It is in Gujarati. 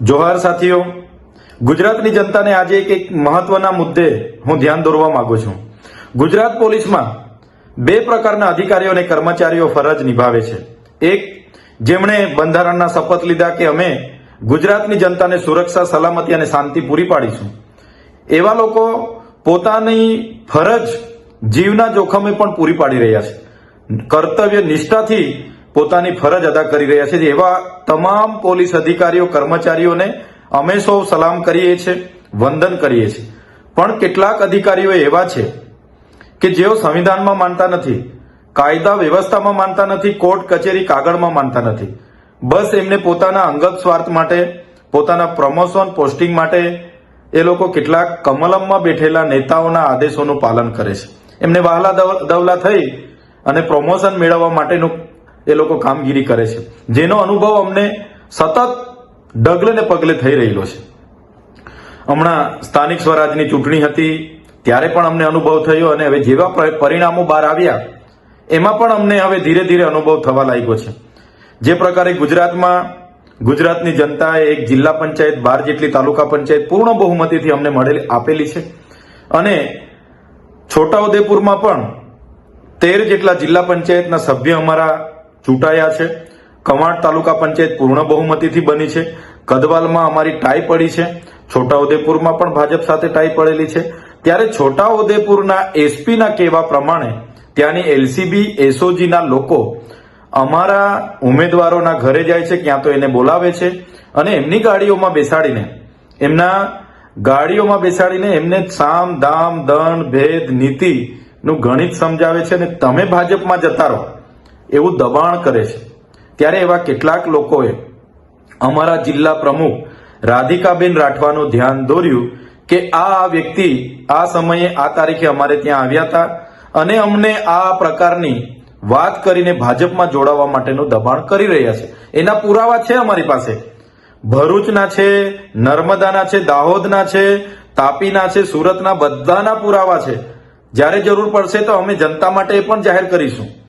જોહાર સાથીઓ, ગુજરાતની જનતાને આજે એક મહત્વના મુદ્દે હું ધ્યાન દોરવા માંગુ છું। ગુજરાત પોલીસમાં બે પ્રકારના અધિકારીઓ અને કર્મચારીઓ ફરજ નિભાવે છે। એક, જેમણે બંધારણના શપથ લીધા કે અમે ગુજરાતની જનતાને સુરક્ષા, સલામતી અને શાંતિ પૂરી પાડીશું। એવા લોકો પોતાની ફરજ જીવના જોખમે પણ પૂરી પાડી રહ્યા છે, કર્તવ્ય નિષ્ઠાથી પોતાની ફરજ અદા કરી રહ્યા છે। એવા તમામ પોલીસ અધિકારીઓ, કર્મચારીઓને અમે સૌ સલામ કરીએ છીએ, વંદન કરીએ છીએ। પણ કેટલાક અધિકારીઓ એવા છે કે જેઓ સંવિધાનમાં માનતા નથી, કાયદા વ્યવસ્થામાં માનતા નથી, કોર્ટ કચેરી કાગળમાં માનતા નથી। બસ એમને પોતાના અંગત સ્વાર્થ માટે, પોતાના પ્રમોશન, પોસ્ટિંગ માટે એ લોકો કેટલાક કમલમમાં બેઠેલા નેતાઓના આદેશોનું પાલન કરે છે। એમને વહાલા દવલા થઈ અને પ્રમોશન મેળવવા માટેનું એ લોકો કામગીરી કરે છે, જેનો અનુભવ અમને સતત ડગલે ને પગલે થઈ રહેલો છે। હમણાં સ્થાનિક સ્વરાજની ચૂંટણી હતી ત્યારે પણ અમને અનુભવ થયો, અને હવે જેવા પરિણામો બહાર આવ્યા એમાં પણ અમને હવે ધીરે ધીરે અનુભવ થવા લાગ્યો છે। જે પ્રકારે ગુજરાતની જનતાએ એક જિલ્લા પંચાયત, 12 જેટલી તાલુકા પંચાયત પૂર્ણ બહુમતીથી અમને આપેલી છે, અને છોટાઉદેપુરમાં પણ 13 જેટલા જિલ્લા પંચાયતના સભ્ય અમારા ચૂંટાયા છે। કવાંટ તાલુકા પંચાયત પૂર્ણ બહુમતીથી બની છે। કદવાલમાં અમારી ટાઈ પડી છે। છોટાઉદેપુરમાં પણ ભાજપ સાથે ટાઈ પડેલી છે। ત્યારે છોટાઉદેપુરના એસપીના કહેવા પ્રમાણે ત્યાંની એલસીબી, એસઓજીના લોકો અમારા ઉમેદવારોના ઘરે જાય છે, ક્યાં તો એને બોલાવે છે અને એમની ગાડીઓમાં બેસાડીને એમને સામ, દામ, દંડ, ભેદ, નીતિનું ગણિત સમજાવે છે અને તમે ભાજપમાં જતા રહો એવું દબાણ કરે છે। ત્યારે એવા કેટલાક લોકોએ અમારા જિલ્લા પ્રમુખ રાધિકાબેન રાઠવાનું ધ્યાન દોર્યું કે આ વ્યક્તિ આ સમયે આ તારીખે અમારે ત્યાં આવ્યા હતા અને અમને આ પ્રકારની વાત કરીને ભાજપમાં જોડાવા માટેનું દબાણ કરી રહ્યા છે। એના પુરાવા છે અમારી પાસે, ભરૂચના છે, નર્મદાના છે, દાહોદના છે, તાપીના છે, સુરતના, બધાના પુરાવા છે। જ્યારે જરૂર પડશે તો અમે જનતા માટે એ પણ જાહેર કરીશું।